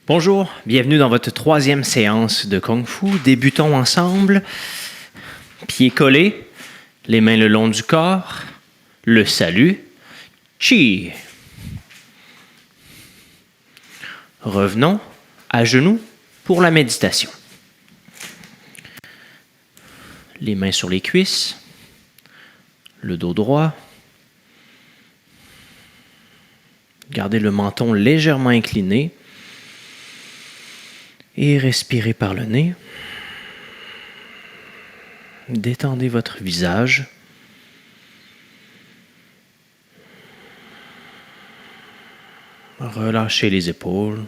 Bonjour, bienvenue dans votre 3e séance de Kung Fu. Débutons ensemble. Pieds collés, les mains le long du corps, le salut, Chi. Revenons à genoux pour la méditation. Les mains sur les cuisses, le dos droit. Gardez le menton légèrement incliné. Et respirez par le nez. Détendez votre visage. Relâchez les épaules.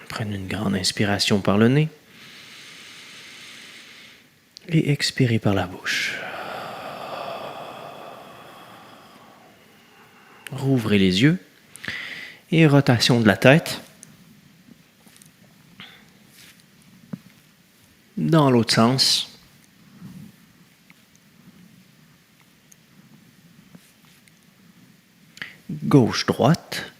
Prenez une grande inspiration par le nez et expirez par la bouche. Rouvrez les yeux et rotation de la tête. Dans l'autre sens. Gauche-droite.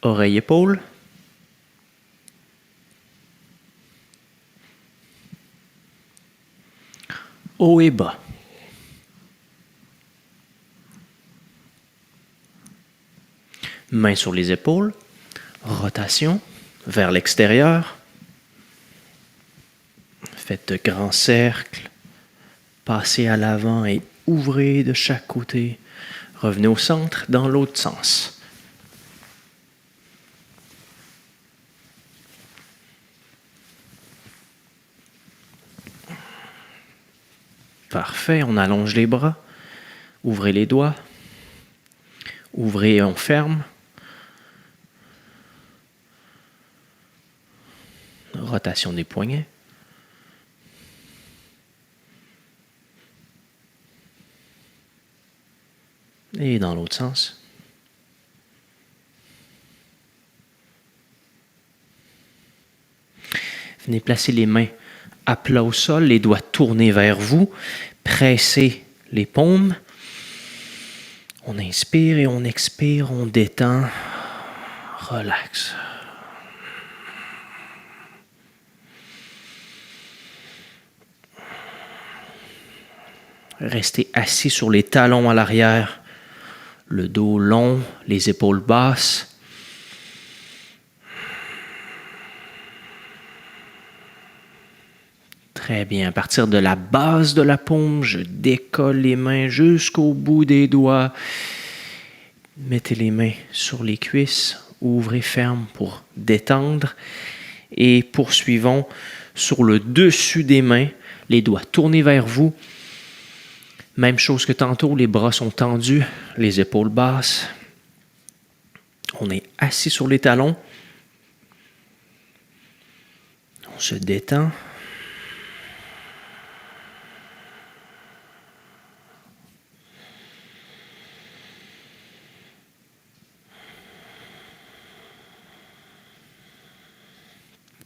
Oreille-épaule. Haut et bas. Mains sur les épaules. Rotation vers l'extérieur. Faites de grands cercles. Passez à l'avant et ouvrez de chaque côté. Revenez au centre dans l'autre sens. Parfait, on allonge les bras, ouvrez les doigts, ouvrez et on ferme. Rotation des poignets. Et dans l'autre sens. Venez placer les mains à plat au sol, les doigts tournés vers vous. Pressez les paumes. On inspire et on expire, on détend. Relax. Restez assis sur les talons à l'arrière, le dos long, les épaules basses. Très bien. À partir de la base de la paume, je décolle les mains jusqu'au bout des doigts. Mettez les mains sur les cuisses, ouvrez ferme pour détendre. Et poursuivons sur le dessus des mains, les doigts tournés vers vous. Même chose que tantôt, les bras sont tendus, les épaules basses. On est assis sur les talons. On se détend.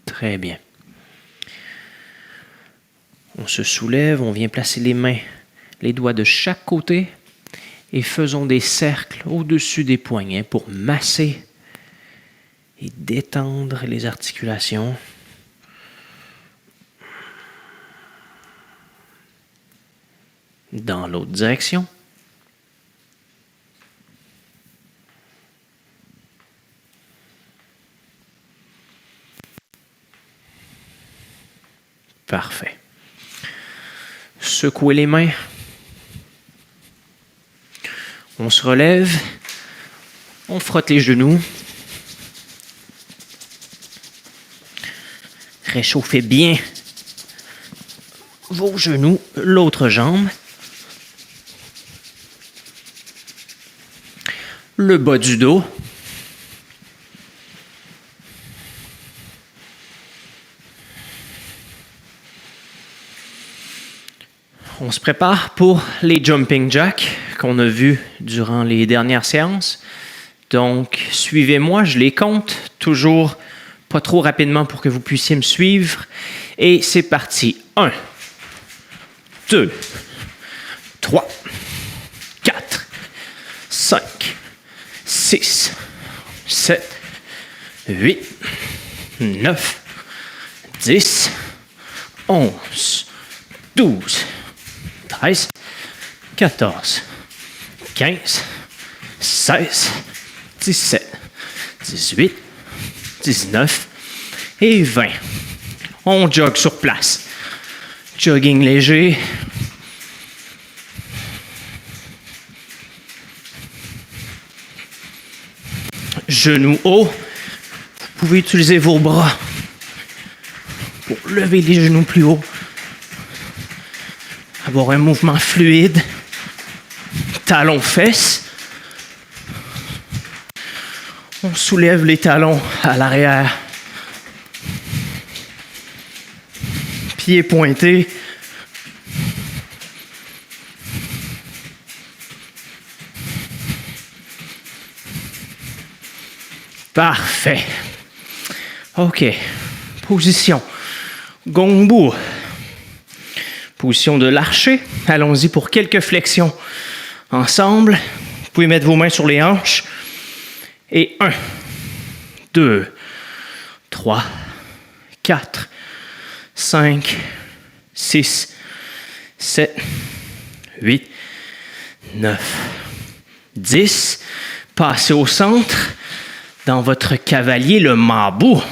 Très bien. On se soulève, on vient placer les mains, les doigts de chaque côté et faisons des cercles au-dessus des poignets pour masser et détendre les articulations. Dans l'autre direction. Parfait. Secouez les mains. On se relève. On frotte les genoux. Réchauffez bien vos genoux, l'autre jambe. Le bas du dos. On se prépare pour les jumping jacks qu'on a vus durant les dernières séances. Donc, suivez-moi, je les compte, toujours pas trop rapidement pour que vous puissiez me suivre. Et c'est parti. 1, 2, 3, 4, 5, 6, 7, 8, 9, 10, 11, 12, 13, 14, 15, 16, 17, 18, 19 et 20. On jogue sur place. Jogging léger. Genoux hauts. Vous pouvez utiliser vos bras pour lever les genoux plus haut. Avoir un mouvement fluide. Talons fesses. On soulève les talons à l'arrière. Pieds pointés. Parfait. OK. Position. Gongbu. Position de l'archer. Allons-y pour quelques flexions ensemble. Vous pouvez mettre vos mains sur les hanches. Et 1, 2, 3, 4, 5, 6, 7, 8, 9, 10. Passez au centre. Dans votre cavalier, le mabou.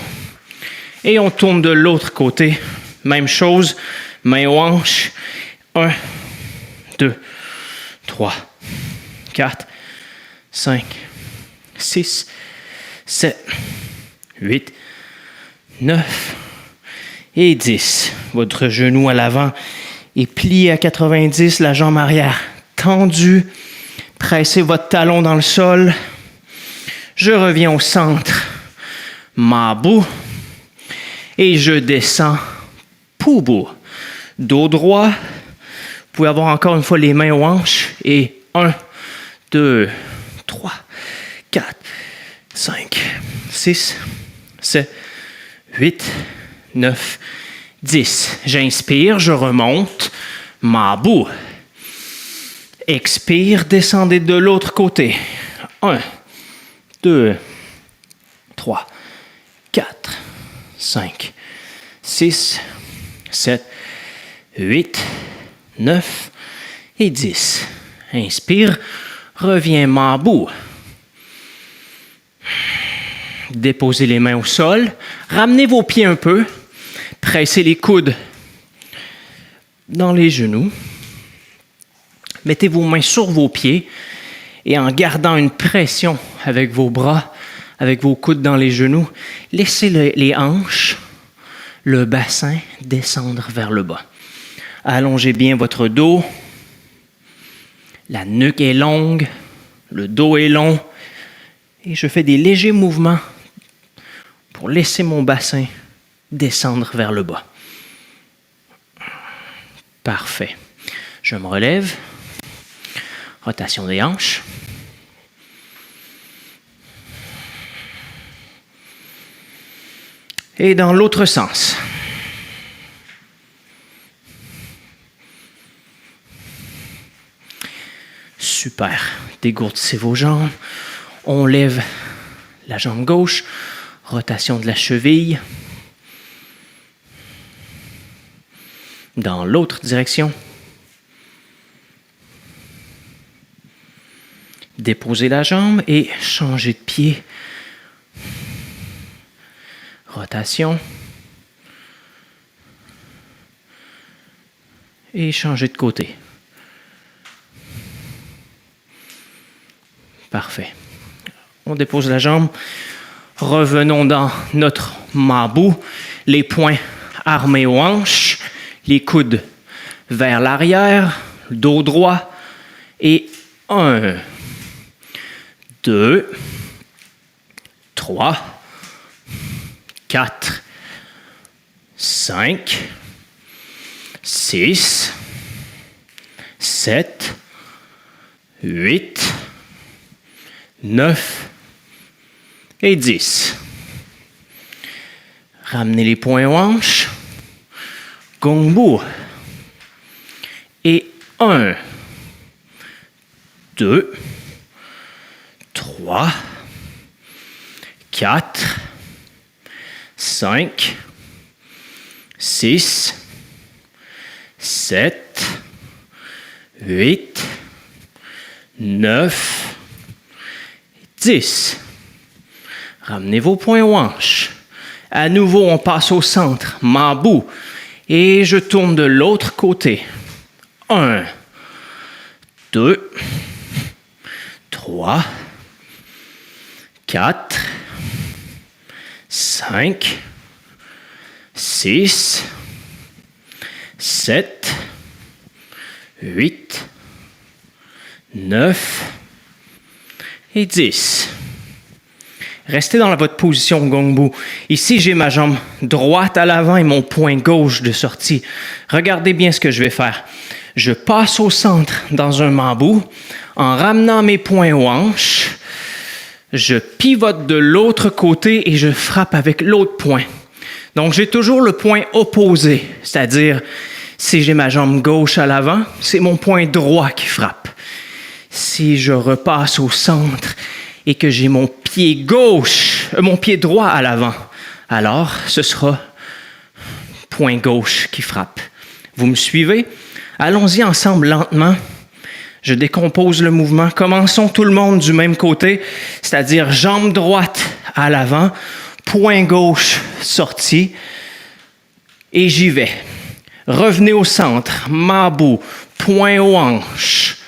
Et on tourne de l'autre côté. Même chose, main aux hanches. 1, 2, 3, 4, 5, 6, 7, 8, 9 et 10. Votre genou à l'avant est plié à 90, la jambe arrière tendue. Pressez votre talon dans le sol. Je reviens au centre, mabou, et je descends, poubou. Dos droit, vous pouvez avoir encore une fois les mains aux hanches, et 1, 2, 3, 4, 5, 6, 7, 8, 9, 10. J'inspire, je remonte, mabou. Expire, descendez de l'autre côté. 1, 2, 3, 4, 5, 6, 7, 8, 9 et 10. Inspire, reviens mabou. Déposez les mains au sol. Ramenez vos pieds un peu. Pressez les coudes dans les genoux. Mettez vos mains sur vos pieds. Et en gardant une pression avec vos bras, avec vos coudes dans les genoux, laissez les hanches, le bassin descendre vers le bas. Allongez bien votre dos. La nuque est longue, le dos est long. Et je fais des légers mouvements pour laisser mon bassin descendre vers le bas. Parfait. Je me relève. Rotation des hanches. Et dans l'autre sens. Super. Dégourdissez vos jambes. On lève la jambe gauche. Rotation de la cheville. Dans l'autre direction. Déposez la jambe et changez de pied. Rotation. Et changez de côté. Parfait. On dépose la jambe. Revenons dans notre mabou. Les poings armés aux hanches. Les coudes vers l'arrière. Dos droit. Et 1, 2, 3, 4, 5, 6, 7, 8, 9 et 10. Ramenez les poings aux hanches. Gongbu. Et 1, 2, 3, 4, 5, 6, 7, 8, 9, 10. Ramenez vos poings aux hanches. À nouveau, on passe au centre, Mabu. Et je tourne de l'autre côté. 1, 2, 3, 4, 5, 6, 7, 8, 9 et 10. Restez dans votre position Gongbu. Ici, j'ai ma jambe droite à l'avant et mon poing gauche de sortie. Regardez bien ce que je vais faire. Je passe au centre dans un Mabu en ramenant mes poings aux hanches. Je pivote de l'autre côté et je frappe avec l'autre poing. Donc, j'ai toujours le poing opposé, c'est-à-dire, si j'ai ma jambe gauche à l'avant, c'est mon poing droit qui frappe. Si je repasse au centre et que j'ai mon pied droit à l'avant, alors ce sera poing gauche qui frappe. Vous me suivez? Allons-y ensemble lentement. Je décompose le mouvement. Commençons tout le monde du même côté, c'est-à-dire jambe droite à l'avant, poing gauche sorti, et j'y vais. Revenez au centre, Mabu, poing aux hanches,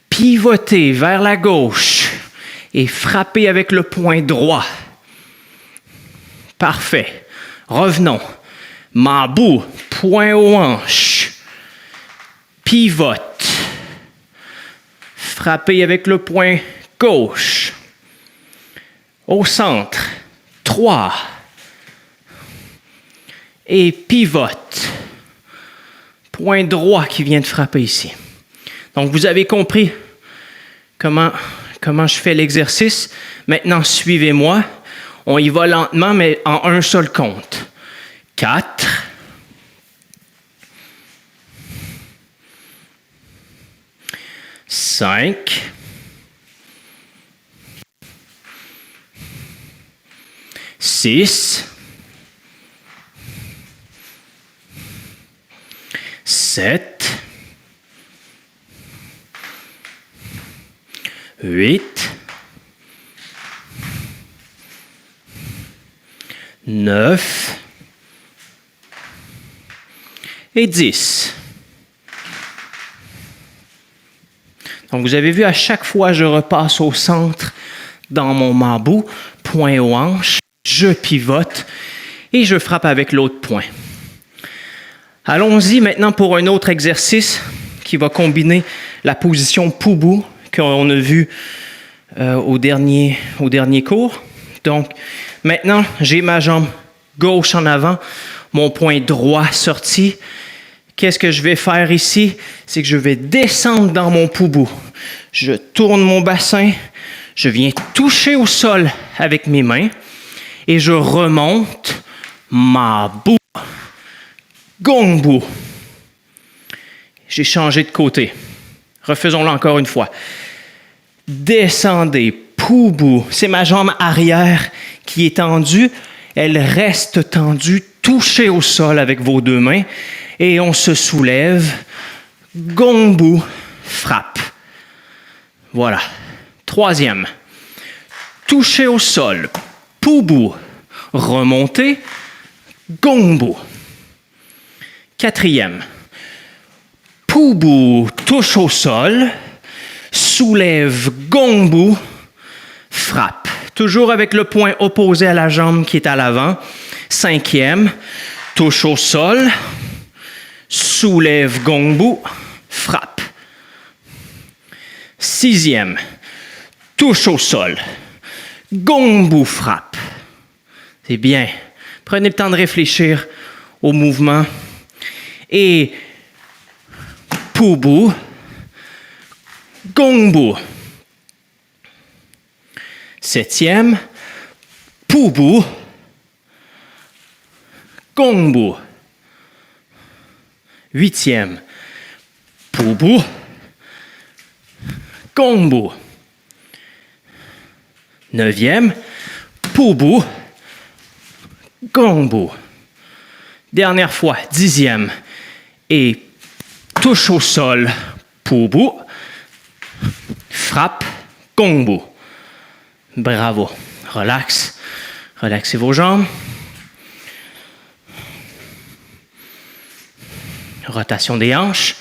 pivotez vers la gauche et frappez avec le poing droit. Parfait. Revenons. Mabu, poing aux hanches, pivote. Frappez avec le poing gauche. Au centre, 3. Et pivote. Poing droit qui vient de frapper ici. Donc, vous avez compris comment je fais l'exercice. Maintenant, suivez-moi. On y va lentement, mais en un seul compte. 4. 5. 6. 7. 8. 9. Et 10. Donc, vous avez vu, à chaque fois, je repasse au centre dans mon Mabu, poing aux hanches, je pivote et je frappe avec l'autre poing. Allons-y maintenant pour un autre exercice qui va combiner la position Pubu qu'on a vu au dernier cours. Donc, maintenant, j'ai ma jambe gauche en avant, mon poing droit sorti. Qu'est-ce que je vais faire ici? C'est que je vais descendre dans mon Pubu. Je tourne mon bassin, je viens toucher au sol avec mes mains et je remonte Mabu, Gongbu. J'ai changé de côté. Refaisons-le encore une fois. Descendez, Pubu. C'est ma jambe arrière qui est tendue. Elle reste tendue. Touchez au sol avec vos deux mains. Et on se soulève. Gongbu, frappe. Voilà. 3e. Touchez au sol. Pubu. Remontez. Gongbu. 4e. Pubu touche au sol. Soulève. Gongbu. Frappe. Toujours avec le poing opposé à la jambe qui est à l'avant. 5e. Touche au sol. Soulève Gongbu, frappe. 6e, touche au sol. Gongbu, frappe. C'est bien. Prenez le temps de réfléchir au mouvement. Et Pubu, Gongbu. 7e, Pubu. Gongbu. 8e, Pubu. Gongbu. 9e, Pubu. Gongbu. Dernière fois, 10e. Et touche au sol, Pubu. Frappe, Gongbu. Bravo. Relax. Relaxez vos jambes. Rotation des hanches.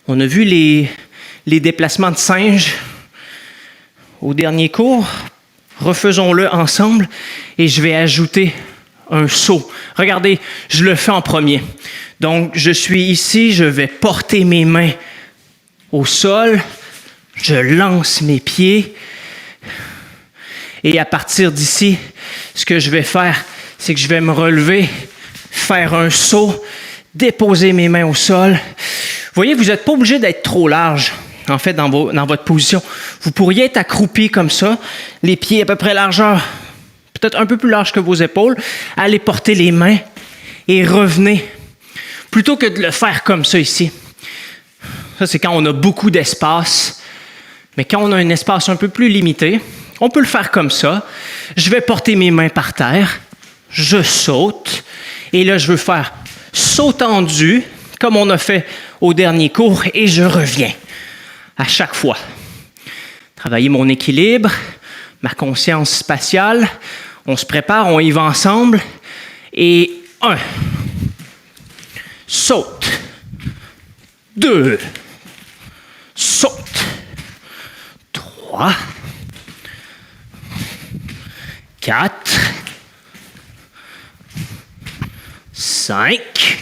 On a vu les déplacements de singe au dernier cours. Refaisons-le ensemble et je vais ajouter un saut. Regardez, je le fais en premier. Donc, je suis ici, je vais porter mes mains au sol. Je lance mes pieds. Et à partir d'ici, ce que je vais faire, c'est que je vais me relever, faire un saut, déposer mes mains au sol. Vous voyez, vous n'êtes pas obligé d'être trop large, en fait, dans votre position. Vous pourriez être accroupi comme ça, les pieds à peu près largeur, peut-être un peu plus large que vos épaules. Allez porter les mains et revenez, plutôt que de le faire comme ça ici. Ça, c'est quand on a beaucoup d'espace. Mais quand on a un espace un peu plus limité, on peut le faire comme ça. Je vais porter mes mains par terre. Je saute. Et là, je veux faire saut tendu, comme on a fait au dernier cours, et je reviens à chaque fois. Travailler mon équilibre, ma conscience spatiale. On se prépare, on y va ensemble. Et 1. Saute. 2. Saute. 3, 4, 5,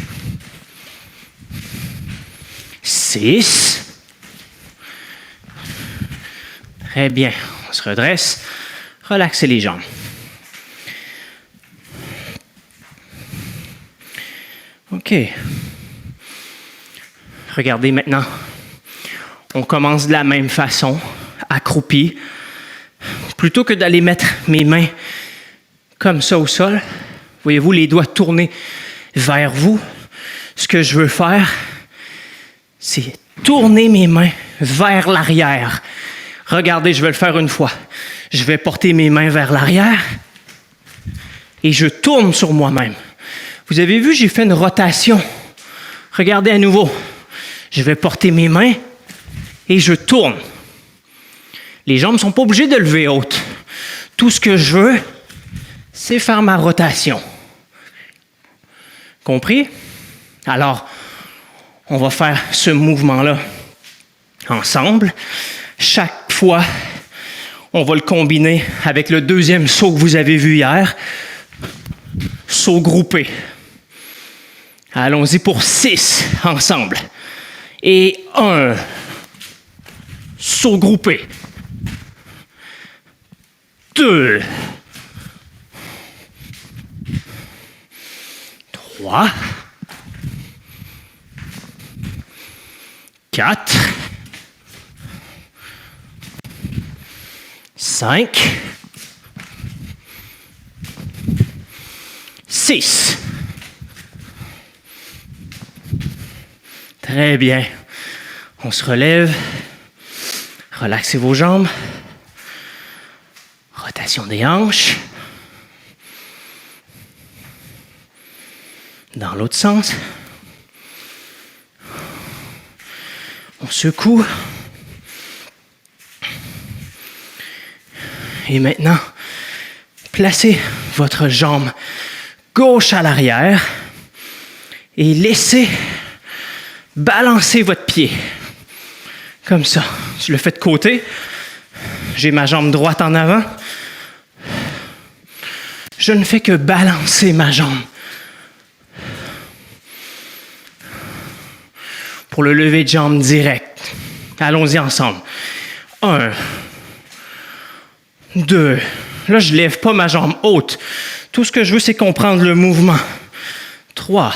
6. Très bien. On se redresse. Relaxez les jambes. OK. Regardez maintenant. On commence de la même façon, accroupi. Plutôt que d'aller mettre mes mains comme ça au sol, voyez-vous les doigts tournés vers vous. Ce que je veux faire, c'est tourner mes mains vers l'arrière. Regardez, je vais le faire une fois. Je vais porter mes mains vers l'arrière et je tourne sur moi-même. Vous avez vu, j'ai fait une rotation. Regardez à nouveau. Je vais porter mes mains et je tourne. Les jambes ne sont pas obligées de lever haute. Tout ce que je veux, c'est faire ma rotation. Compris? Alors, on va faire ce mouvement-là ensemble. Chaque fois, on va le combiner avec le deuxième saut que vous avez vu hier. Saut groupé. Allons-y pour 6 ensemble. Et 1. Saut groupé. 2. 3. 4. 5. 6. Très bien. On se relève. Relaxez vos jambes. Rotation des hanches. Dans l'autre sens. On secoue. Et maintenant, placez votre jambe gauche à l'arrière et laissez balancer votre pied. Comme ça. Je le fais de côté. J'ai ma jambe droite en avant. Je ne fais que balancer ma jambe. Pour le lever de jambe direct. Allons-y ensemble. 1, 2. Là, je ne lève pas ma jambe haute. Tout ce que je veux, c'est comprendre le mouvement. 3,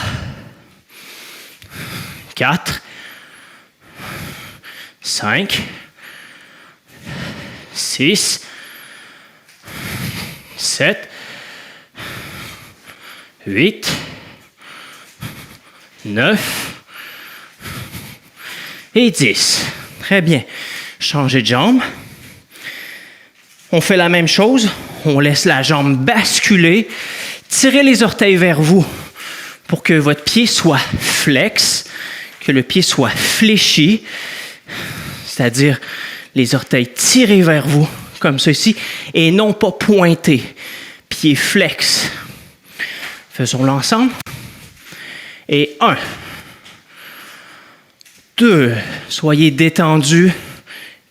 4, 5, 6, 7, 8, 9 et 10. Très bien. Changez de jambe. On fait la même chose. On laisse la jambe basculer. Tirez les orteils vers vous pour que votre pied soit flex, que le pied soit fléchi, c'est-à-dire les orteils tirés vers vous, comme ceci, et non pas pointés. Pied flex. Faisons-le ensemble. Et 1, 2, soyez détendus,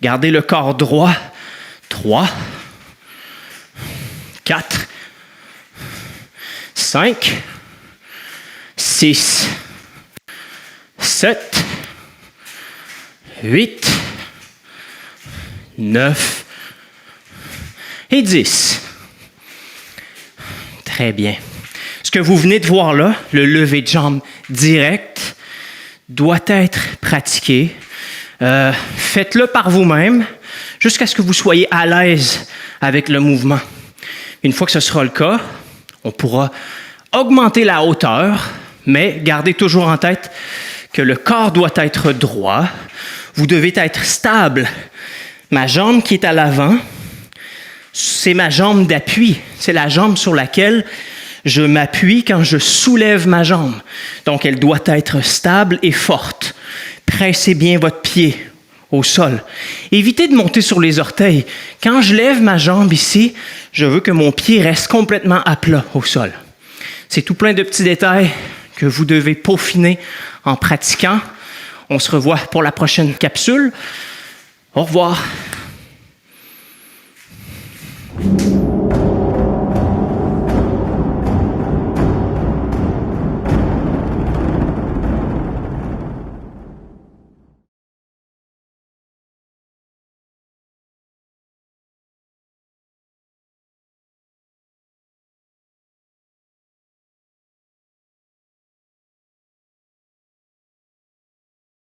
gardez le corps droit. 3, 4, 5, 6, 7, 8, 9 et 10. Très bien. Ce que vous venez de voir là, le lever de jambe direct, doit être pratiqué. Faites-le par vous-même jusqu'à ce que vous soyez à l'aise avec le mouvement. Une fois que ce sera le cas, on pourra augmenter la hauteur, mais gardez toujours en tête que le corps doit être droit. Vous devez être stable. Ma jambe qui est à l'avant, c'est ma jambe d'appui. C'est la jambe sur laquelle je m'appuie quand je soulève ma jambe. Donc, elle doit être stable et forte. Pressez bien votre pied au sol. Évitez de monter sur les orteils. Quand je lève ma jambe ici, je veux que mon pied reste complètement à plat au sol. C'est tout plein de petits détails que vous devez peaufiner en pratiquant. On se revoit pour la prochaine capsule. Au revoir.